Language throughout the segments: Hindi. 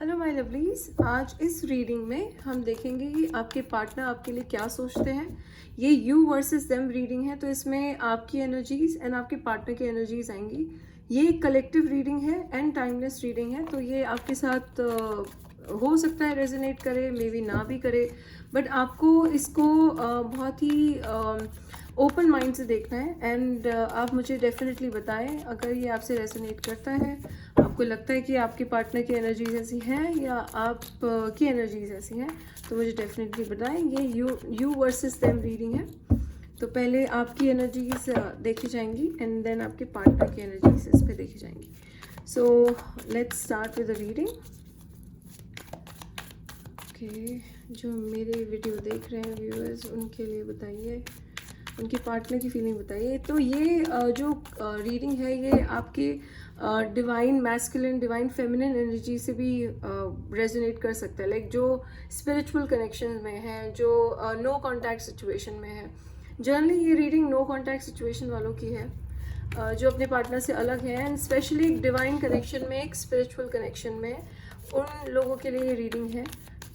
हेलो माय लवलीज, आज इस रीडिंग में हम देखेंगे कि आपके पार्टनर आपके लिए क्या सोचते हैं। ये यू वर्सेस देम रीडिंग है, तो इसमें आपकी एनर्जीज एंड आपके पार्टनर की एनर्जीज आएंगी। ये एक कलेक्टिव रीडिंग है एंड टाइमलेस रीडिंग है, तो ये आपके साथ हो सकता है रेजोनेट करे, मे बी ना भी करे, बट आपको इसको बहुत ही ओपन माइंड से देखना है। एंड आप मुझे डेफिनेटली बताएं अगर ये आपसे रेजोनेट करता है, आपको लगता है कि आपके पार्टनर की एनर्जीज ऐसी हैं या आप की एनर्जीज ऐसी हैं, तो मुझे डेफिनेटली बताएं। ये यू वर्सेस देम रीडिंग है, तो पहले आपकी एनर्जीज देखी जाएंगी एंड देन आपके पार्टनर की एनर्जीज इस पे देखी जाएंगी। So let's start with the reading. Okay, जो मेरे वीडियो देख रहे हैं व्यूअर्स, उनके लिए बताइए, उनके पार्टनर की फीलिंग बताइए। तो ये जो रीडिंग है ये आपके divine masculine, divine feminine energy से भी रेजोनेट कर सकता है। लाइक जो स्पिरिचुअल कनेक्शन में है, जो नो कांटेक्ट सिचुएशन में है। जनरली ये रीडिंग नो कांटेक्ट सिचुएशन वालों की है, जो अपने पार्टनर से अलग है, एंड स्पेशली एक डिवाइन कनेक्शन में, एक स्पिरिचुअल कनेक्शन में, उन लोगों के लिए ये रीडिंग है।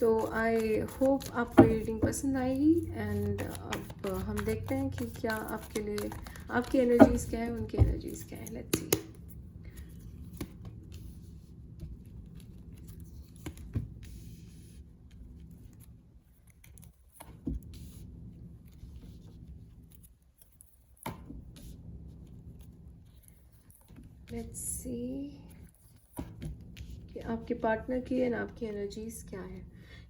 तो आई होप आपको ये रीडिंग पसंद आएगी। एंड अब हम देखते हैं कि क्या आपके लिए आपकी एनर्जीज क्या है, उनकी एनर्जीज क्या है। Let's see. लेट्स सी कि आपके पार्टनर की एंड आपकी एनर्जीज क्या है।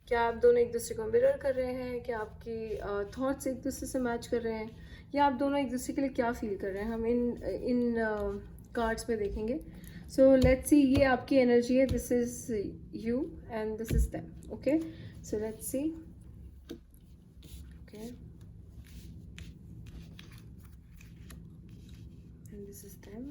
क्या आप दोनों एक दूसरे को मिरर कर रहे हैं, क्या आपकी थॉट्स एक दूसरे से मैच कर रहे हैं, या आप दोनों एक दूसरे के लिए क्या फील कर रहे हैं, हम इन कार्ड्स में देखेंगे। सो लेट्स सी, ये आपकी एनर्जी है, this is you and this is them. Okay, so let's see. Okay, and this is them.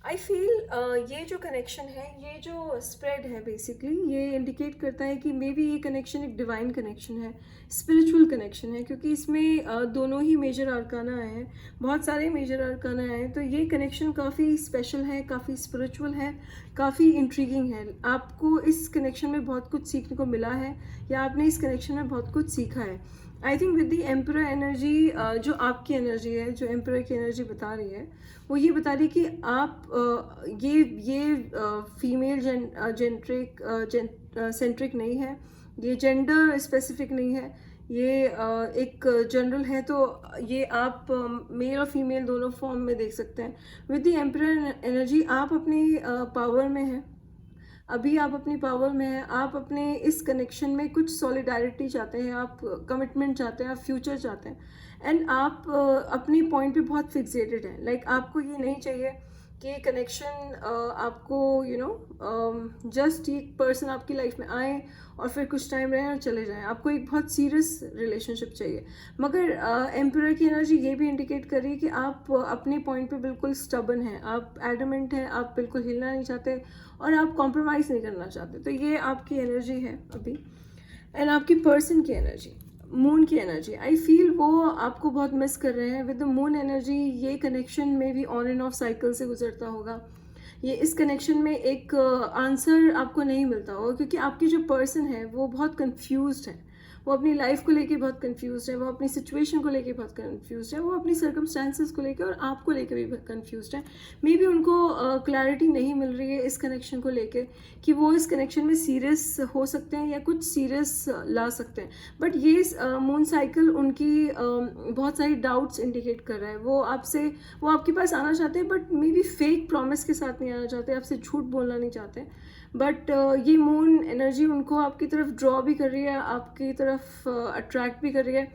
I feel ये जो कनेक्शन है, ये जो स्प्रेड है, बेसिकली ये इंडिकेट करता है कि मे बी ये कनेक्शन एक डिवाइन कनेक्शन है, स्पिरिचुअल कनेक्शन है, क्योंकि इसमें दोनों ही मेजर आर्काना आए हैं, बहुत सारे मेजर आर्काना आए हैं। तो ये कनेक्शन काफ़ी स्पेशल है, काफ़ी स्पिरिचुअल है, काफ़ी इंट्रीगिंग है। आपको इस कनेक्शन में बहुत कुछ सीखने को मिला है, या आपने इस कनेक्शन में बहुत कुछ सीखा है। I think with the emperor energy, जो आपकी एनर्जी है, जो एम्परर की एनर्जी बता रही है, वो ये बता रही है कि आप ये फीमेल जेंट्रिक सेंट्रिक नहीं है, ये जेंडर स्पेसिफिक नहीं है, ये एक जनरल है। तो ये आप मेल और फीमेल दोनों फॉर्म में देख सकते हैं। विद द एम्परर एनर्जी आप अपनी पावर में हैं, अभी आप अपनी पावर में हैं, आप अपने इस कनेक्शन में कुछ सॉलिडारिटी चाहते हैं, आप कमिटमेंट चाहते हैं, आप फ्यूचर चाहते हैं, एंड आप अपनी पॉइंट पे बहुत फिक्सेटेड हैं। लाइक आपको ये नहीं चाहिए कि कनेक्शन आपको जस्ट एक पर्सन आपकी लाइफ में आए और फिर कुछ टाइम रहें और चले जाएं। आपको एक बहुत सीरियस रिलेशनशिप चाहिए। मगर एम्परर की एनर्जी ये भी इंडिकेट कर रही है कि आप अपने पॉइंट पे बिल्कुल स्टबन हैं, आप एडमेंट हैं, आप बिल्कुल हिलना नहीं चाहते और आप कॉम्प्रोमाइज़ नहीं करना चाहते। तो ये आपकी एनर्जी है अभी। एंड आपकी पर्सन की एनर्जी, मून की एनर्जी, आई फील वो आपको बहुत मिस कर रहे हैं। विद द मून एनर्जी ये कनेक्शन में भी ऑन एंड ऑफ साइकिल से गुजरता होगा। ये इस कनेक्शन में एक आंसर आपको नहीं मिलता होगा, क्योंकि आपकी जो पर्सन है वो बहुत कंफ्यूज्ड है, वो अपनी लाइफ को लेके बहुत कंफ्यूज्ड है, वो अपनी सिचुएशन को लेके बहुत कंफ्यूज्ड है, वो अपनी सर्कमस्टांसेस को लेके और आपको लेके भी बहुत कंफ्यूज्ड है। मे बी उनको क्लैरिटी नहीं मिल रही है इस कनेक्शन को लेके कि वो इस कनेक्शन में सीरियस हो सकते हैं या कुछ सीरियस ला सकते हैं। बट ये मून साइकिल उनकी बहुत सारी डाउट्स इंडिकेट कर रहा है। वो आपके पास आना चाहते हैं, but may be fake promise के साथ नहीं आना चाहते, आपसे झूठ बोलना नहीं चाहते। बट ये मून एनर्जी उनको आपकी तरफ ड्रॉ भी कर रही है, आपकी तरफ अट्रैक्ट भी कर रही है।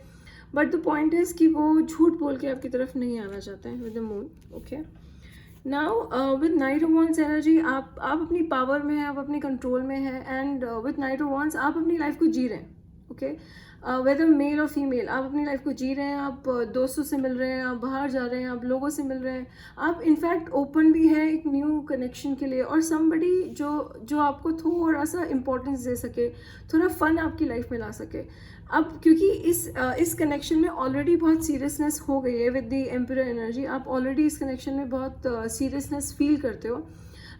बट द पॉइंट इज कि वो झूठ बोल के आपकी तरफ नहीं आना चाहते हैं with the moon. Okay, now with night of wands energy, आप अपनी पावर में हैं, आप अपने कंट्रोल में हैं, and with night of wands आप अपनी लाइफ को जी रहे हैं। ओके, वेदर मेल और फीमेल, आप अपनी लाइफ को जी रहे हैं, आप दोस्तों से मिल रहे हैं, आप बाहर जा रहे हैं, आप लोगों से मिल रहे हैं, आप इनफैक्ट ओपन भी हैं एक न्यू कनेक्शन के लिए, और समबडी जो जो आपको थोड़ा सा इम्पोर्टेंस दे सके, थोड़ा फन आपकी लाइफ में ला सके। अब क्योंकि इस कनेक्शन में ऑलरेडी बहुत सीरियसनेस हो गई है विद द एम्परर एनर्जी, आप ऑलरेडी इस कनेक्शन में बहुत सीरियसनेस फील करते हो,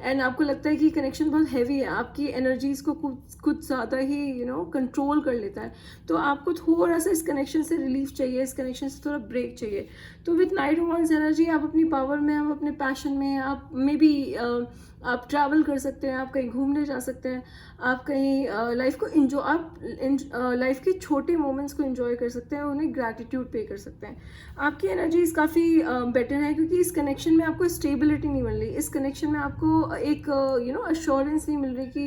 एंड आपको लगता है कि कनेक्शन बहुत हैवी है, आपकी एनर्जीज को कुछ ज़्यादा ही कंट्रोल कर लेता है। तो आपको थोड़ा सा इस कनेक्शन से रिलीफ चाहिए, इस कनेक्शन से थोड़ा ब्रेक चाहिए। तो with night of wands energy आप अपनी पावर में, आप अपने पैशन में, आप मे बी आप ट्रैवल कर सकते हैं, आप कहीं घूमने जा सकते हैं, आप कहीं लाइफ को इंजॉय, आप लाइफ के छोटे मोमेंट्स को इंजॉय कर सकते हैं, उन्हें ग्रैटिट्यूड पे कर सकते हैं। आपकी एनर्जीज काफ़ी बेटर है, क्योंकि इस कनेक्शन में आपको स्टेबिलिटी नहीं मिल रही, इस कनेक्शन में आपको एक अश्योरेंस नहीं मिल रही कि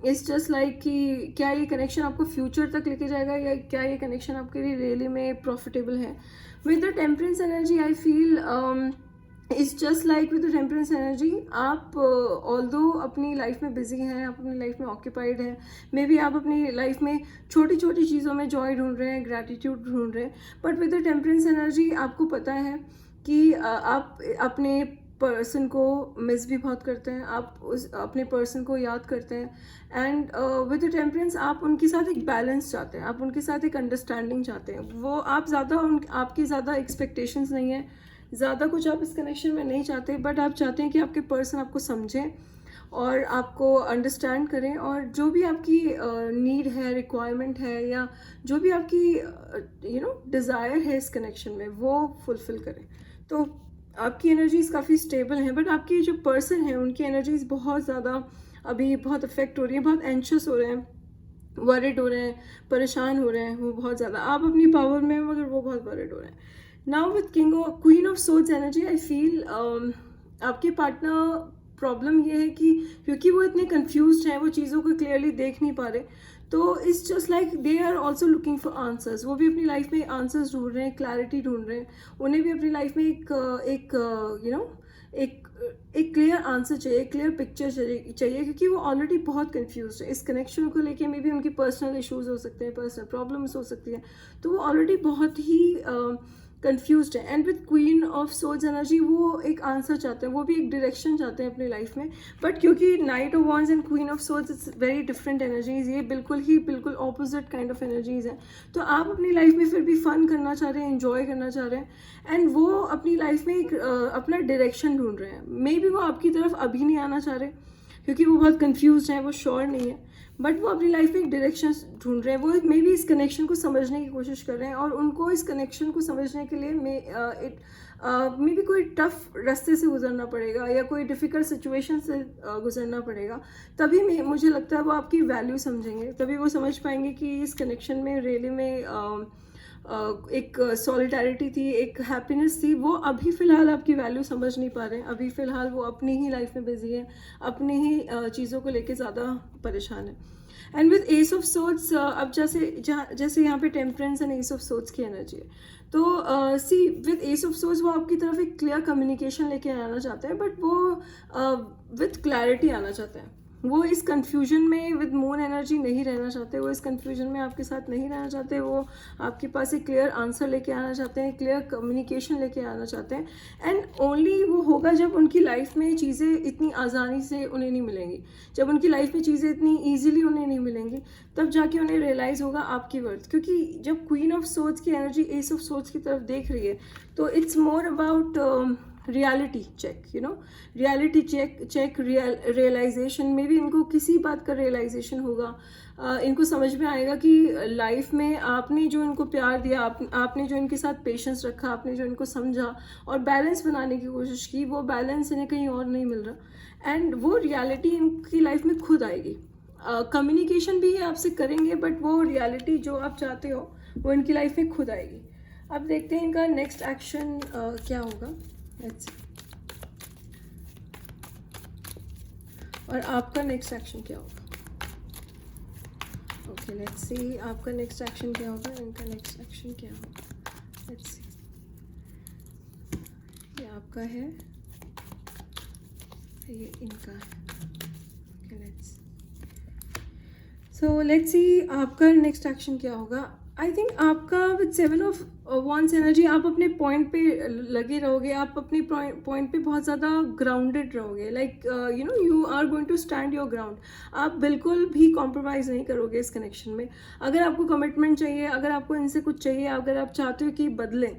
इट्स जस्ट लाइक कि क्या ये कनेक्शन आपको फ्यूचर तक लेके जाएगा, या क्या ये कनेक्शन आपके लिए रियली में प्रॉफिटेबल है। With the temperance energy I feel it's just like with the temperance energy, आप ऑल्दो अपनी लाइफ में बिजी हैं, आप अपनी लाइफ में ऑक्यूपाइड हैं, मे बी आप अपनी लाइफ में छोटी छोटी चीज़ों में जॉय ढूंढ रहे हैं, ग्रैटिट्यूड ढूंढ रहे हैं, but with the temperance energy आपको पता है कि आप अपने पर्सन को मिस भी बहुत करते हैं, आप उस अपने पर्सन को याद करते हैं, एंड विद द टेम्परेंस आप उनके साथ एक बैलेंस चाहते हैं, आप उनके साथ एक अंडरस्टैंडिंग चाहते हैं। वो आप ज़्यादा आपकी ज़्यादा एक्सपेक्टेशंस नहीं है, ज़्यादा कुछ आप इस कनेक्शन में नहीं चाहते, बट आप चाहते हैं कि आपके पर्सन आपको समझें और आपको अंडरस्टैंड करें, और जो भी आपकी नीड है, रिक्वायरमेंट है, या जो भी आपकी डिज़ायर है इस कनेक्शन में, वो फुलफ़िल करें। तो आपकी एनर्जीज़ काफ़ी स्टेबल हैं, बट आपके जो पर्सन हैं उनकी एनर्जीज़ बहुत ज़्यादा अभी बहुत अफेक्ट हो रही है, बहुत एंशियस हो रहे हैं, वरिड हो रहे हैं, परेशान हो रहे हैं वो बहुत ज़्यादा। आप अपनी पावर में, मगर वो बहुत वरिड हो रहे हैं। Now with queen of swords energy I feel आपके पार्टनर प्रॉब्लम ये है कि क्योंकि वो इतने कंफ्यूज्ड हैं, वो चीज़ों को क्लियरली देख नहीं पा रहे, तो it's just like they are also looking for answers. वो भी अपनी लाइफ में आंसर्स ढूंढ रहे हैं, क्लैरिटी ढूंढ रहे हैं, उन्हें भी अपनी लाइफ में एक क्लियर आंसर चाहिए, एक क्लियर पिक्चर चाहिए, क्योंकि वो ऑलरेडी बहुत कंफ्यूज है इस कनेक्शन को लेके। मे बी उनकी पर्सनल इश्यूज हो सकते हैं, पर्सनल प्रॉब्लम्स हो सकती है, तो वो ऑलरेडी बहुत ही कंफ्यूज्ड है। And with queen of swords energy वो एक आंसर चाहते हैं, वो भी एक डायरेक्शन चाहते हैं अपनी लाइफ में, बट क्योंकि night of wands and queen of swords it's very different energies, ये बिल्कुल ऑपोजिट काइंड ऑफ एनर्जीज हैं। तो आप अपनी लाइफ में फिर भी फन करना चाह रहे हैं, एंजॉय करना चाह रहे हैं, एंड वो अपनी लाइफ में एक अपना डायरेक्शन ढूंढ रहे हैं। मे बी वो आपकी तरफ अभी नहीं आना चाह रहे क्योंकि वो बहुत कंफ्यूज हैं, वो श्योर नहीं है, बट वो अपनी लाइफ में एक डायरेक्शन ढूंढ रहे हैं। वो मे बी इस कनेक्शन को समझने की कोशिश कर रहे हैं, और उनको इस कनेक्शन को समझने के लिए मे बी कोई टफ रास्ते से गुजरना पड़ेगा, या कोई डिफ़िकल्ट सिचुएशन से गुजरना पड़ेगा, तभी मुझे लगता है वो आपकी वैल्यू समझेंगे, तभी वो समझ पाएंगे कि इस कनेक्शन में रियली में एक सॉलिडारिटी थी, एक हैप्पीनेस थी। वो अभी फ़िलहाल आपकी वैल्यू समझ नहीं पा रहे हैं, अभी फ़िलहाल वो अपनी ही लाइफ में बिजी है, अपनी ही चीज़ों को लेके ज़्यादा परेशान है। And with S of swords, अब जैसे यहाँ पे temperance and S of swords की एनर्जी है, तो सी विद एस ऑफ सोर्ड्स वो आपकी तरफ एक क्लियर कम्युनिकेशन लेके आना चाहते हैं, बट वो विद क्लैरिटी आना चाहते हैं। वो इस कन्फ्यूजन में विद मून एनर्जी नहीं रहना चाहते, वो इस कन्फ्यूजन में आपके साथ नहीं रहना चाहते, वो आपके पास एक क्लियर आंसर लेके आना चाहते हैं, क्लियर कम्युनिकेशन लेके आना चाहते हैं। एंड ओनली वो होगा जब उनकी लाइफ में चीज़ें इतनी आसानी से उन्हें नहीं मिलेंगी, जब उनकी लाइफ में चीज़ें इतनी ईजिली उन्हें नहीं मिलेंगी, तब जाके उन्हें रियलाइज़ होगा आपकी वर्थ। क्योंकि जब क्वीन ऑफ सोर्ड्स की एनर्जी एस ऑफ सोर्ड्स की तरफ देख रही है, तो it's more about reality check, reality check realization में भी इनको किसी बात का रियलाइजेशन होगा। इनको समझ में आएगा कि लाइफ में आपने जो इनको प्यार दिया, आपने जो इनके साथ पेशेंस रखा, आपने जो इनको समझा और बैलेंस बनाने की कोशिश की, वो बैलेंस इन्हें कहीं और नहीं मिल रहा, एंड वो रियलिटी इनकी लाइफ में खुद आएगी। कम्युनिकेशन भी आपसे करेंगे, बट वो रियलिटी जो आप चाहते हो वो इनकी लाइफ में खुद आएगी। अब देखते हैं इनका नेक्स्ट एक्शन क्या होगा। Let's see. और आपका नेक्स्ट एक्शन क्या होगा? ओके, लेट्स सी आपका नेक्स्ट एक्शन क्या होगा, इनका नेक्स्ट एक्शन क्या होगा। लेट्स सी, ये आपका है, ये इनका है। Okay, let's so let's see आपका नेक्स्ट एक्शन क्या होगा। आई थिंक आपका विद 7 of Wands एनर्जी आप अपने पॉइंट पे लगे रहोगे, आप अपने पॉइंट पे बहुत ज़्यादा ग्राउंडेड रहोगे, like you are going to stand your ground. आप बिल्कुल भी कॉम्प्रोमाइज़ नहीं करोगे इस कनेक्शन में। अगर आपको कमिटमेंट चाहिए, अगर आपको इनसे कुछ चाहिए, अगर आप चाहते हो कि बदलें,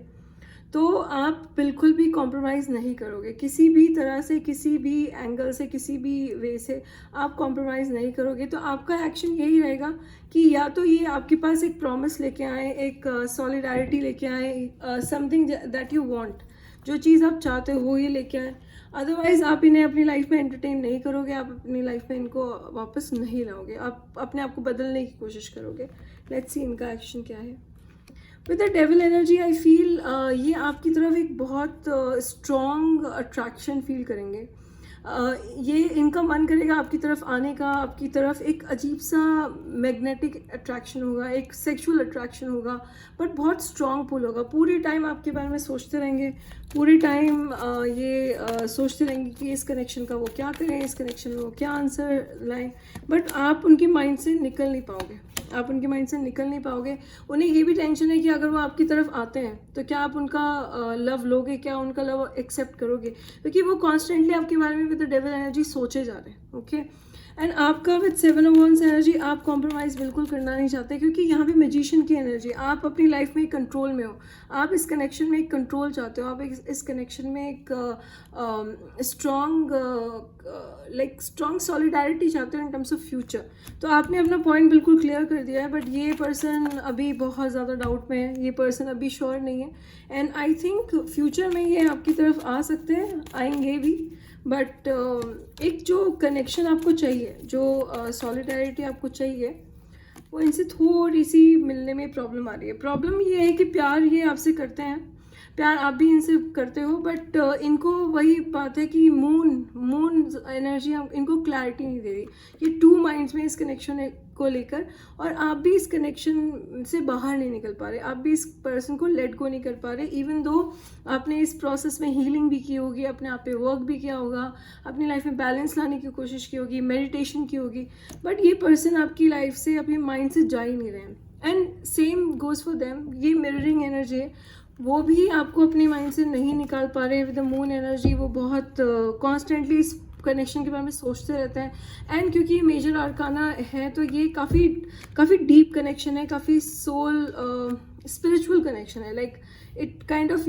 तो आप बिल्कुल भी कॉम्प्रोमाइज़ नहीं करोगे किसी भी तरह से, किसी भी एंगल से, किसी भी वे से आप कॉम्प्रोमाइज़ नहीं करोगे। तो आपका एक्शन यही रहेगा कि या तो ये आपके पास एक प्रॉमिस लेके आए, एक सॉलिडारिटी लेके आए, समथिंग दैट यू वांट, जो चीज़ आप चाहते हो वो ये लेके आए। अदरवाइज़ आप इन्हें अपनी लाइफ में एंटरटेन नहीं करोगे, आप अपनी लाइफ में इनको वापस नहीं लाओगे, आप अपने आप को बदलने की कोशिश करोगे। लेट्स सी इनका एक्शन क्या है। With the devil energy I feel ये आपकी तरफ एक बहुत स्ट्रॉन्ग अट्रैक्शन फील करेंगे। ये इनका मन करेगा आपकी तरफ आने का, आपकी तरफ एक अजीब सा मैग्नेटिक अट्रैक्शन होगा, एक सेक्सुअल अट्रैक्शन होगा, बट बहुत स्ट्रॉन्ग पुल होगा। पूरे टाइम आपके बारे में सोचते रहेंगे, पूरे टाइम ये सोचते रहेंगे कि इस कनेक्शन का वो क्या करें, इस कनेक्शन में वो क्या आंसर लाएं, बट आप उनके माइंड से निकल नहीं पाओगे, आप उनके माइंड से निकल नहीं पाओगे। उन्हें ये भी टेंशन है कि अगर वो आपकी तरफ आते हैं तो क्या आप उनका लव लोगे, क्या उनका लव एक्सेप्ट करोगे, क्योंकि वो कॉन्स्टेंटली आपके बारे में विद द डेविल एनर्जी सोचे जा रहे हैं। ओके, एंड आपका विद 7 of Wands एनर्जी आप कॉम्प्रोमाइज़ बिल्कुल करना नहीं चाहते, क्योंकि यहाँ पे मैजिशियन की एनर्जी, आप अपनी लाइफ में एक कंट्रोल में हो, आप इस कनेक्शन में एक कंट्रोल चाहते हो, आप इस कनेक्शन में एक स्ट्रॉन्ग स्ट्रॉन्ग सॉलिडारिटी चाहते हो इन टर्म्स ऑफ फ्यूचर। तो आपने अपना पॉइंट बिल्कुल क्लियर कर दिया है, बट ये पर्सन अभी बहुत ज़्यादा डाउट में है, ये पर्सन अभी श्योर नहीं है, एंड आई थिंक फ्यूचर में ये आपकी तरफ आ सकते हैं, आएंगे भी, बट एक जो कनेक्शन आपको चाहिए, जो सॉलिडारिटी आपको चाहिए, वो इनसे थोड़ी सी मिलने में प्रॉब्लम आ रही है। प्रॉब्लम ये है कि प्यार ये आपसे करते हैं, प्यार आप भी इनसे करते हो, बट इनको वही बात है कि मून एनर्जी इनको क्लैरिटी नहीं दे रही। ये टू माइंड्स में इस कनेक्शन को लेकर, और आप भी इस कनेक्शन से बाहर नहीं निकल पा रहे, आप भी इस पर्सन को लेट गो नहीं कर पा रहे, इवन दो आपने इस प्रोसेस में हीलिंग भी की होगी, अपने आप पे वर्क भी किया होगा, अपनी लाइफ में बैलेंस लाने की कोशिश की होगी, मेडिटेशन की होगी, बट ये पर्सन आपकी लाइफ से, अपने माइंड से जा ही नहीं रहे हैं। And same goes for them, ये मिररिंग एनर्जी है, वो भी आपको अपने माइंड से नहीं निकाल पा रहे। विद द मून एनर्जी वो बहुत कॉन्स्टेंटली इस कनेक्शन के बारे में सोचते रहते हैं, एंड क्योंकि ये मेजर आर्काना है तो ये काफ़ी डीप कनेक्शन है, काफ़ी सोल स्पिरिचुअल कनेक्शन है, like it kind of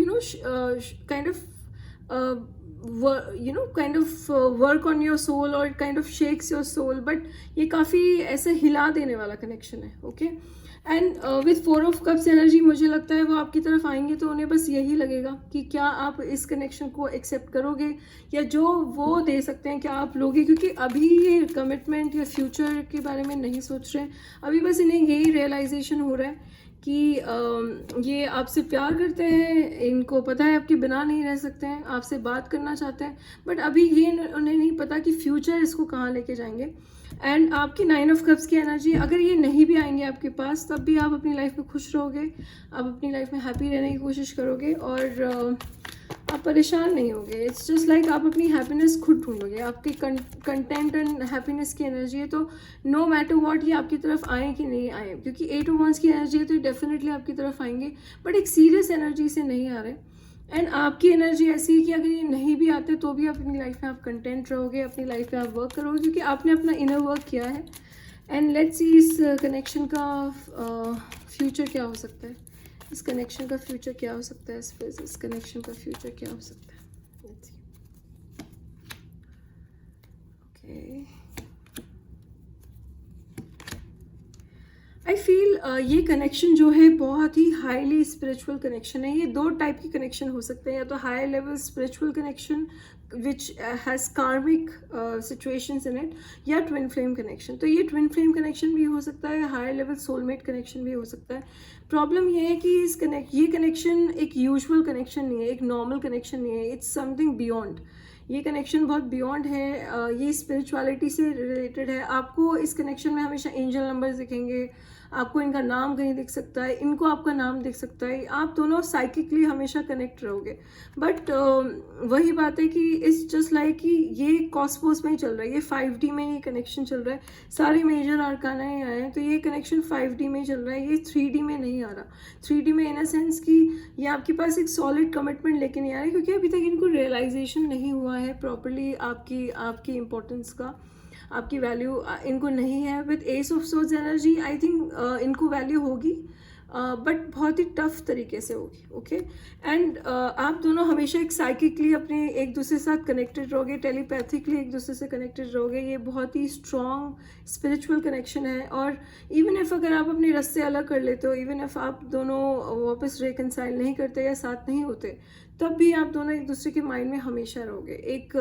kind of work on your soul, और it kind of shakes your soul, but ये काफ़ी ऐसे हिला देने वाला कनेक्शन है। Okay, and with 4 of Cups energy मुझे लगता है वो आपकी तरफ आएंगे तो उन्हें बस यही लगेगा कि क्या आप इस कनेक्शन को एक्सेप्ट करोगे, या जो वो दे सकते हैं क्या आप लोगे, क्योंकि अभी ये कमिटमेंट या फ्यूचर के बारे में नहीं सोच रहे हैं, अभी बस इन्हें यही रियलाइजेशन हो रहा है कि ये आपसे प्यार करते हैं, इनको पता है आपके बिना नहीं रह सकते हैं, आपसे बात करना चाहते हैं, बट अभी ये उन्हें नहीं पता कि फ्यूचर इसको कहाँ लेके जाएंगे। एंड आपकी 9 of Cups की एनर्जी, अगर ये नहीं भी आएंगे आपके पास, तब भी आप अपनी लाइफ में खुश रहोगे, आप अपनी लाइफ में हैप्पी रहने की कोशिश करोगे, और आप परेशान नहीं होगे। इट्स जस्ट लाइक आप अपनी हैप्पीनेस खुद ढूंढोगे, आपकी कंटेंट एंड हैप्पीनेस की एनर्जी है, तो नो मैटर व्हाट ये आपकी तरफ आए कि नहीं आए, क्योंकि 8 of Wands की एनर्जी है तो ये डेफिनेटली आपकी तरफ आएंगे, बट एक सीरियस एनर्जी से नहीं आ रहे। एंड आपकी एनर्जी ऐसी है कि अगर ये नहीं भी आते तो भी आप अपनी लाइफ में आप कंटेंट रहोगे, अपनी लाइफ में आप वर्क करोगे, क्योंकि आपने अपना इनर वर्क किया है। एंड लेट्स सी इस कनेक्शन का फ्यूचर क्या हो सकता है, इस कनेक्शन का फ्यूचर क्या हो सकता है, इस कनेक्शन का फ्यूचर क्या हो सकता है। Let's see. Okay, I feel ये कनेक्शन जो है बहुत ही हाईली स्पिरिचुअल कनेक्शन है। ये दो टाइप के कनेक्शन हो सकते हैं, या तो high level spiritual connection which has कार्मिक सिचुएशंस इन इट, या ट्विन फ्लेम कनेक्शन। तो ये ट्विन फ्लेम कनेक्शन भी हो सकता है, हाई लेवल सोलमेट कनेक्शन भी हो सकता है। प्रॉब्लम ये है कि ये कनेक्शन एक यूजुअल कनेक्शन नहीं है, एक नॉर्मल कनेक्शन नहीं है, इट्स समथिंग बियॉन्ड। ये कनेक्शन बहुत बियॉन्ड है, ये स्पिरिचुअलिटी से रिलेटेड है। आपको इस कनेक्शन में हमेशा एंजल नंबर्स दिखेंगे, आपको इनका नाम कहीं दिख सकता है, इनको आपका नाम दिख सकता है, आप दोनों साइकिकली हमेशा कनेक्ट रहोगे। बट वही बात है कि इट्स जस्ट लाइक कि ये कॉस्मोस में ही चल रहा है, ये 5D में ये कनेक्शन चल रहा है, सारे मेजर आर्काना ही आए हैं, तो ये कनेक्शन 5D में चल रहा है, ये 3D में नहीं आ रहा। 3D में इन अ सेंस कि ये आपके पास एक सॉलिड कमिटमेंट लेके नहीं आ रहा है, क्योंकि अभी तक इनको रियलाइजेशन नहीं हुआ है प्रॉपरली आपकी इम्पोर्टेंस का, आपकी वैल्यू इनको नहीं है। With S of source energy I think इनको वैल्यू होगी, बट बहुत ही टफ तरीके से होगी। ओके, एंड आप दोनों हमेशा एक साइकिकली अपने एक दूसरे के साथ कनेक्टेड रहोगे, टेलीपैथिकली एक दूसरे से कनेक्टेड रहोगे, ये बहुत ही स्ट्रॉन्ग स्पिरिचुअल कनेक्शन है। और इवन इफ अगर आप अपने रास्ते अलग कर लेते हो, इवन इफ आप दोनों वापस रिकनसाइल नहीं करते या साथ नहीं होते, तब भी आप दोनों एक दूसरे के माइंड में हमेशा रहोगे। एक